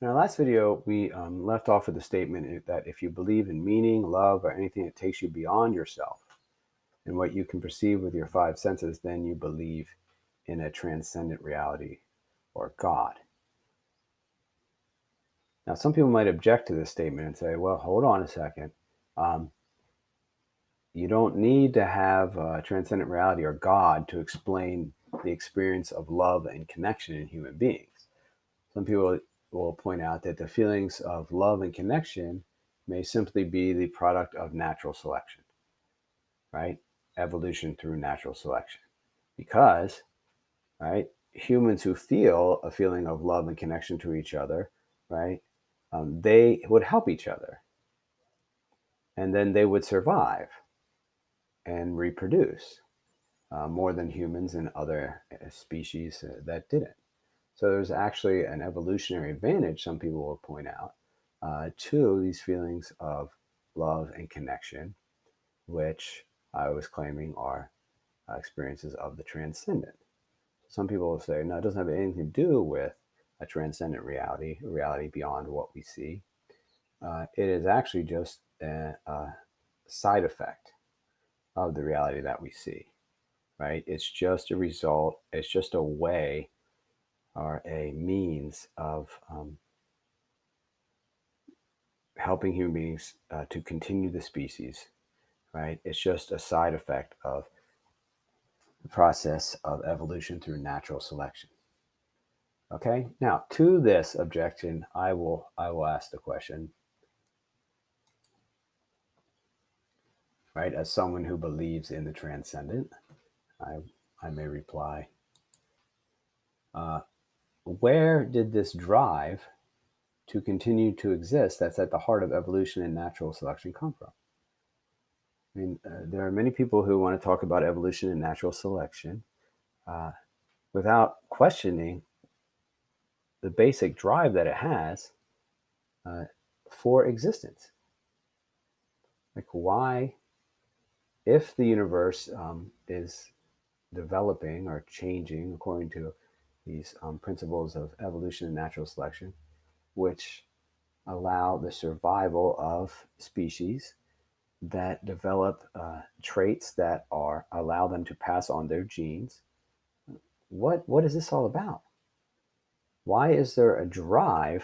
In our last video, we left off with the statement that if you believe in meaning, love, or anything that takes you beyond yourself and what you can perceive with your five senses, then you believe in a transcendent reality or God. Now, some people might object to this statement and say, well, hold on a second. Um, you don't need to have transcendent reality or God to explain the experience of love and connection in human beings. Some people will point out that the feelings of love and connection may simply be the product of natural selection, right? Evolution through natural selection. Because, right, humans who feel a feeling of love and connection to each other, right, they would help each other and then they would survive and reproduce more than humans and other species that didn't. So there's actually an evolutionary advantage, some people will point out, to these feelings of love and connection, which I was claiming are experiences of the transcendent. Some people will say, no, it doesn't have anything to do with a transcendent reality, a reality beyond what we see. It is actually just a side effect of the reality that we see, right? It's just a result, it's just a way or a means of helping human beings to continue the species, right? It's just a side effect of the process of evolution through natural selection. Okay. Now, to this objection, I will ask the question, right? As someone who believes in the transcendent, I I may reply, uh, where did this drive to continue to exist that's at the heart of evolution and natural selection come from? I mean, there are many people who want to talk about evolution and natural selection uh, without questioning the basic drive that it has uh, for existence. Like, why, if the universe is developing or changing according to these principles of evolution and natural selection, which allow the survival of species that develop traits that are allow them to pass on their genes. What is this all about? Why is there a drive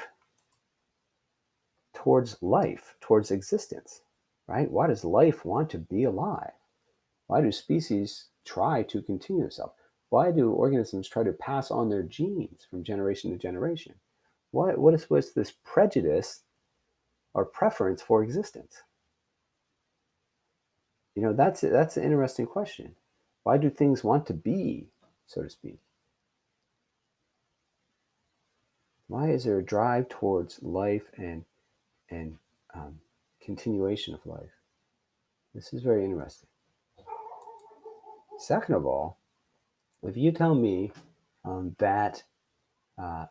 towards life, towards existence, right? Why does life want to be alive? Why do species try to continue themselves? Why do organisms try to pass on their genes from generation to generation? What's this prejudice or preference for existence? That's an interesting question. Why do things want to be, so to speak? Why is there a drive towards life and um, continuation of life? This is very interesting. Second of all, if you tell me that uh,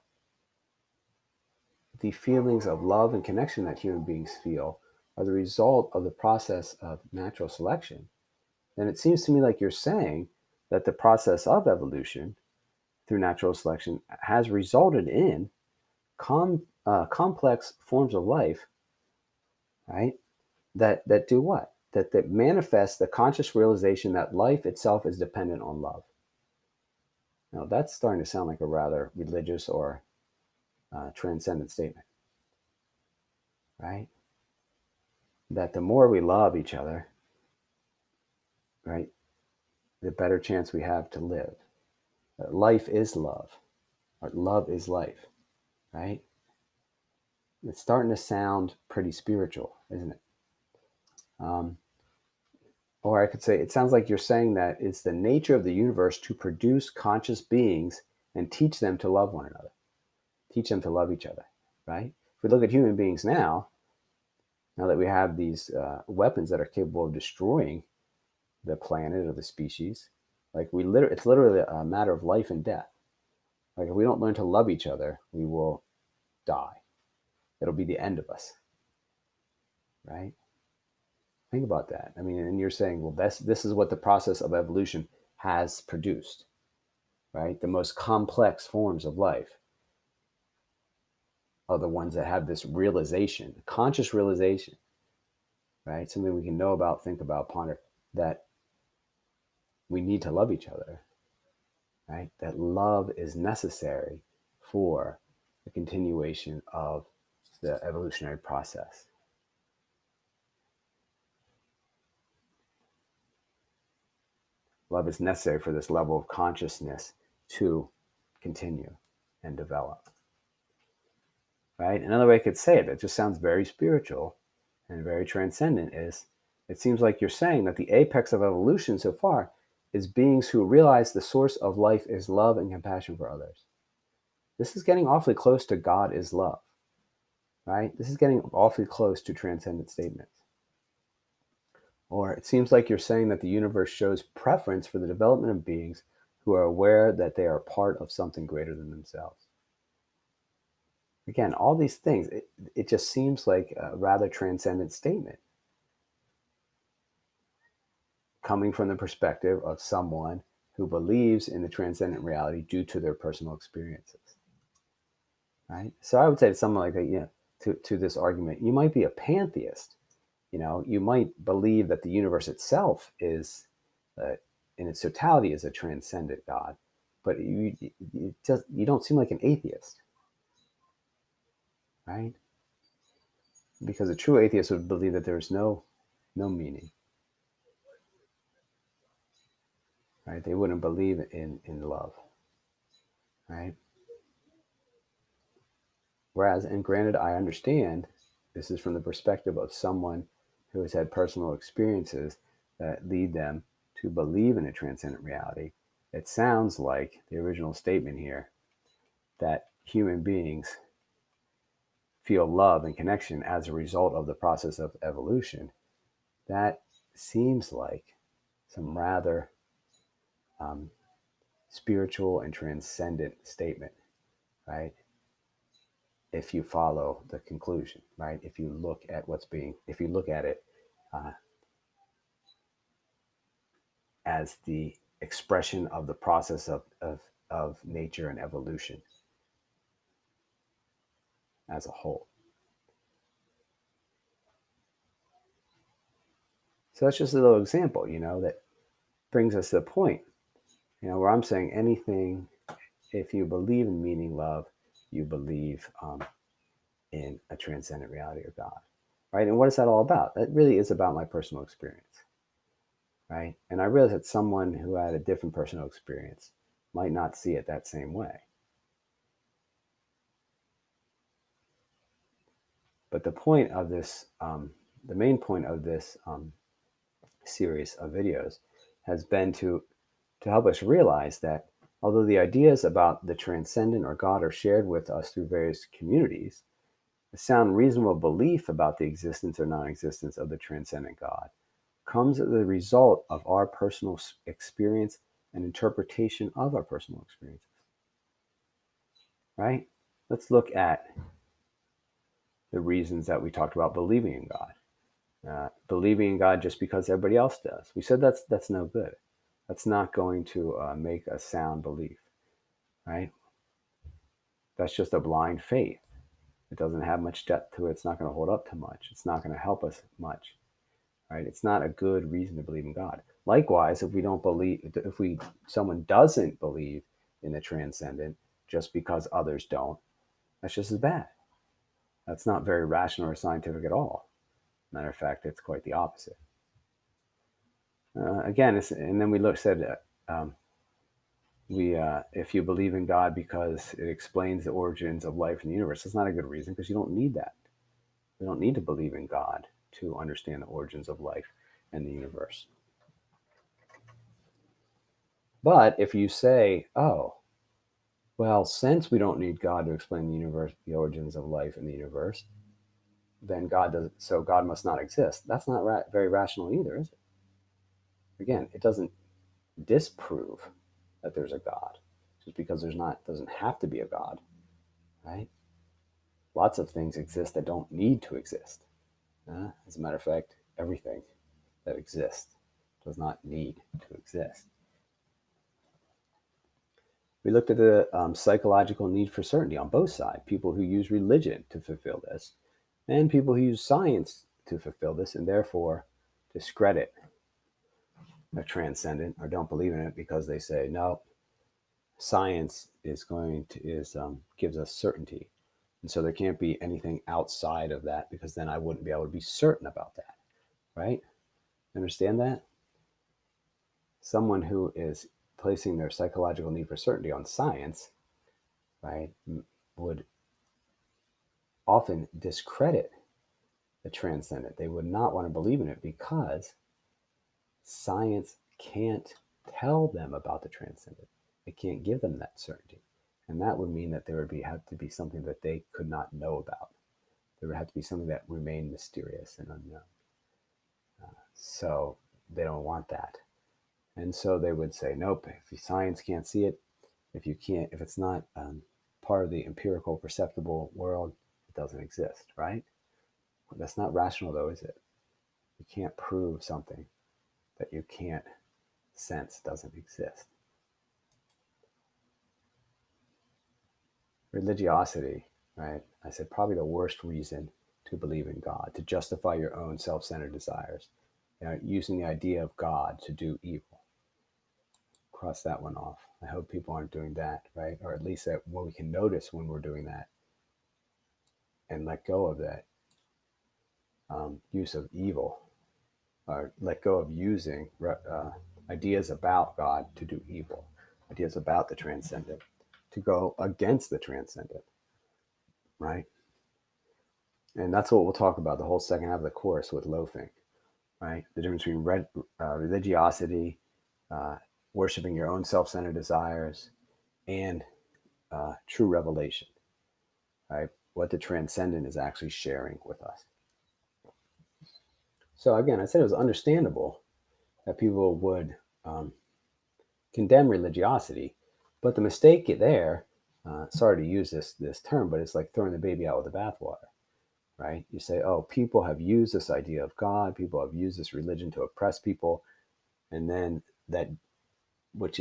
the feelings of love and connection that human beings feel are the result of the process of natural selection, then it seems to me like you're saying that the process of evolution through natural selection has resulted in complex forms of life, right? That do what? That manifest the conscious realization that life itself is dependent on love. Now, that's starting to sound like a rather religious or transcendent statement, right? That the more we love each other, right, the better chance we have to live. Life is love, or love is life, right? It's starting to sound pretty spiritual, isn't it? Um, or I could say it sounds like you're saying that it's the nature of the universe to produce conscious beings and teach them to love one another, teach them to love each other, right? If we look at human beings now that we have these weapons that are capable of destroying the planet or the species, like it's literally a matter of life and death. Like, if we don't learn to love each other, we will die. It'll be the end of us, right? Think about that. I mean, and you're saying, well, this is what the process of evolution has produced, right? The most complex forms of life. are the ones that have this realization, conscious realization, right? Something we can know about, think about, ponder, that we need to love each other, right? That love is necessary for the continuation of the evolutionary process. Love is necessary for this level of consciousness to continue and develop, right? Another way I could say it, that just sounds very spiritual and very transcendent, is it seems like you're saying that the apex of evolution so far is beings who realize the source of life is love and compassion for others. This is getting awfully close to God is love, right? This is getting awfully close to transcendent statements. Or it seems like you're saying that the universe shows preference for the development of beings who are aware that they are part of something greater than themselves. Again, all these things, it just seems like a rather transcendent statement coming from the perspective of someone who believes in the transcendent reality due to their personal experiences, right? So I would say to someone like that, to this argument, you might be a pantheist. You might believe that the universe itself is, in its totality, is a transcendent God, but you don't seem like an atheist, right? Because a true atheist would believe that there's no meaning, right? They wouldn't believe in love, right? Whereas, and granted, I understand this is from the perspective of someone who has had personal experiences that lead them to believe in a transcendent reality. It sounds like the original statement here that human beings feel love and connection as a result of the process of evolution. That seems like some rather spiritual and transcendent statement, right? If you follow the conclusion, right? If you look at it as the expression of the process of nature and evolution as a whole. So that's just a little example, that brings us to the point, where I'm saying anything, if you believe in meaning love, you believe in a transcendent reality or God, right? And what is that all about? That really is about my personal experience, right? And I realize that someone who had a different personal experience might not see it that same way. But the point of this, the main point of this series of videos has been to help us realize that although the ideas about the transcendent or God are shared with us through various communities, a sound, reasonable belief about the existence or non-existence of the transcendent God comes as a result of our personal experience and interpretation of our personal experiences. Right? Let's look at the reasons that we talked about believing in God. Believing in God just because everybody else does. We said that's no good. That's not going to make a sound belief, right? That's just a blind faith. It doesn't have much depth to it. It's not going to hold up to much. It's not going to help us much, right? It's not a good reason to believe in God. Likewise, if someone doesn't believe in the transcendent just because others don't, that's just as bad. That's not very rational or scientific at all. Matter of fact, it's quite the opposite. Again, and then we said if you believe in God because it explains the origins of life in the universe, it's not a good reason because you don't need that. We don't need to believe in God to understand the origins of life and the universe. But if you say, oh, well, since we don't need God to explain the universe, the origins of life in the universe, then God must not exist. That's not very rational either, is it? Again, it doesn't disprove that there's a God just because doesn't have to be a God, right? Lots of things exist that don't need to exist. As a matter of fact, everything that exists does not need to exist. We looked at the psychological need for certainty on both sides, people who use religion to fulfill this, and people who use science to fulfill this, and therefore discredit the transcendent or don't believe in it because they say, no, science gives us certainty. And so there can't be anything outside of that because then I wouldn't be able to be certain about that, right? Understand that? Someone who is placing their psychological need for certainty on science, right, would often discredit the transcendent. They would not want to believe in it because science can't tell them about the transcendent. It can't give them that certainty. And that would mean that there would have to be something that they could not know about. There would have to be something that remained mysterious and unknown. So they don't want that. And so they would say, nope, if science can't see it, if it's not part of the empirical perceptible world, it doesn't exist, right? That's not rational though, is it? You can't prove something that you can't sense doesn't exist. Religiosity, right? I said probably the worst reason to believe in God, to justify your own self-centered desires, using the idea of God to do evil. Cross that one off. I hope people aren't doing that, right? Or at least that we can notice when we're doing that and let go of that use of evil, or let go of using ideas about God to do evil, ideas about the transcendent, to go against the transcendent, right? And that's what we'll talk about the whole second half of the course with loafing, right? The difference between religiosity, worshiping your own self-centered desires, and true revelation, right? What the transcendent is actually sharing with us. So again, I said it was understandable that people would condemn religiosity, but the mistake there, sorry to use this term, but it's like throwing the baby out with the bathwater, right? You say, oh, people have used this idea of God, people have used this religion to oppress people, and then that, which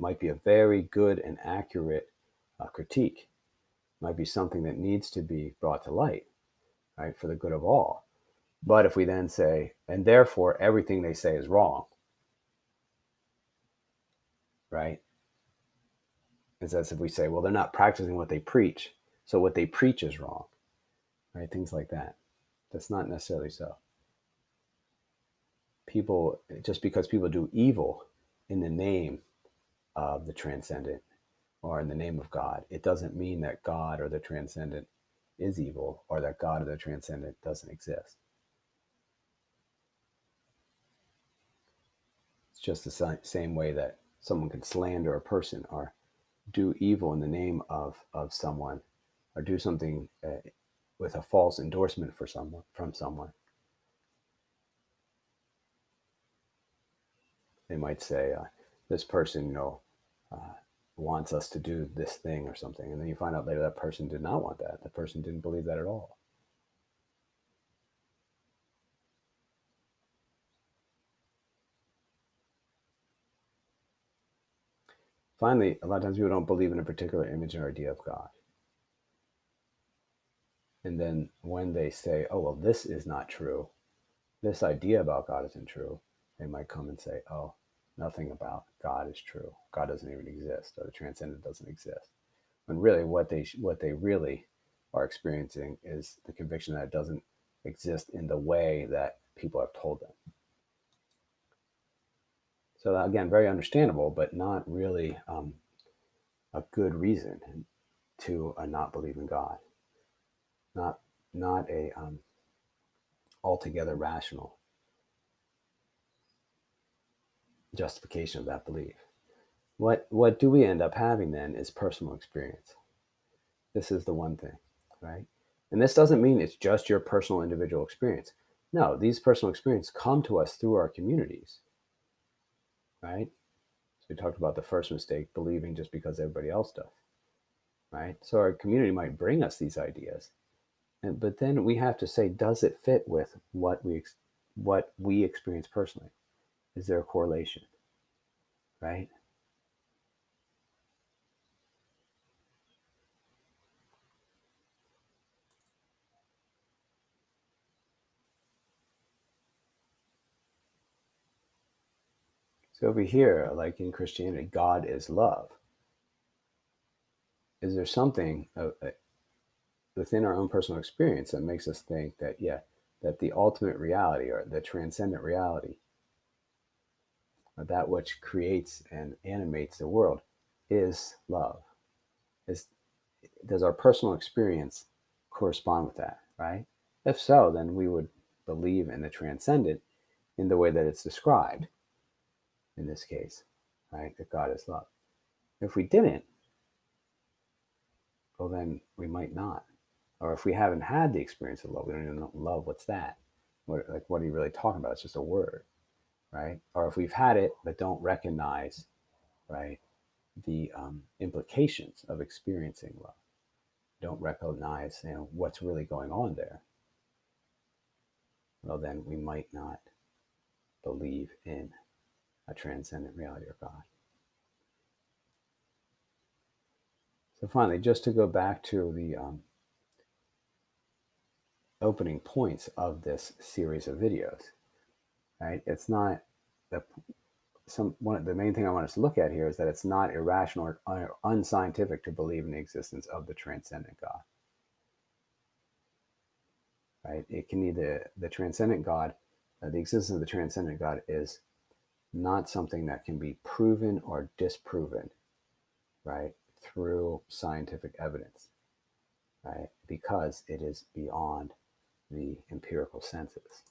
might be a very good and accurate critique, might be something that needs to be brought to light, right, for the good of all. But if we then say, and therefore everything they say is wrong, right? It's as if we say, well, they're not practicing what they preach, so what they preach is wrong, right? Things like that. That's not necessarily so. People, just because people do evil in the name of the transcendent or in the name of God, it doesn't mean that God or the transcendent is evil or that God or the transcendent doesn't exist. It's just the same way that someone can slander a person or do evil in the name of someone or do something with a false endorsement from someone. They might say, this person, wants us to do this thing or something. And then you find out later that person did not want that. That person didn't believe that at all. Finally, a lot of times people don't believe in a particular image or idea of God. And then when they say, oh, well, this is not true, this idea about God isn't true, they might come and say, oh, nothing about God is true. God doesn't even exist, or the transcendent doesn't exist. When really what they really are experiencing is the conviction that it doesn't exist in the way that people have told them. So again, very understandable, but not really a good reason to not believe in God. Not a altogether rational justification of that belief. What do we end up having then is personal experience. This is the one thing, right? And this doesn't mean it's just your personal individual experience. No, these personal experiences come to us through our communities, right? So we talked about the first mistake, believing just because everybody else does, right? So our community might bring us these ideas, but then we have to say, does it fit with what we experience personally? Is there a correlation, right? So over here, like in Christianity, God is love. Is there something within our own personal experience that makes us think that, yeah, that the ultimate reality or the transcendent reality, or that which creates and animates the world, is love? Is Does our personal experience correspond with that, right? If so, then we would believe in the transcendent in the way that it's described in this case, right? That God is love. If we didn't, well, then we might not. Or if we haven't had the experience of love, we don't even know love. What's that? What are you really talking about? It's just a word, right? Or if we've had it but don't recognize, right, the implications of experiencing love, don't recognize, what's really going on there, well, then we might not believe in a transcendent reality or God. So finally, just to go back to the opening points of this series of videos, right? It's not the the main thing I want us to look at here is that it's not irrational or unscientific to believe in the existence of the transcendent God, right? It can either the transcendent God, the existence of the transcendent God is not something that can be proven or disproven, right, through scientific evidence, right, because it is beyond the empirical senses.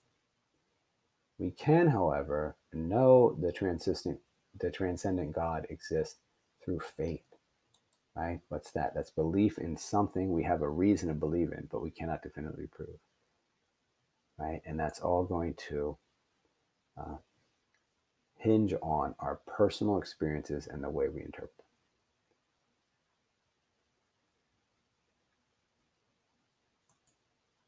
We can, however, know the transcendent God exists through faith, right? What's that? That's belief in something we have a reason to believe in, but we cannot definitively prove, right? And that's all going to uh, hinge on our personal experiences and the way we interpret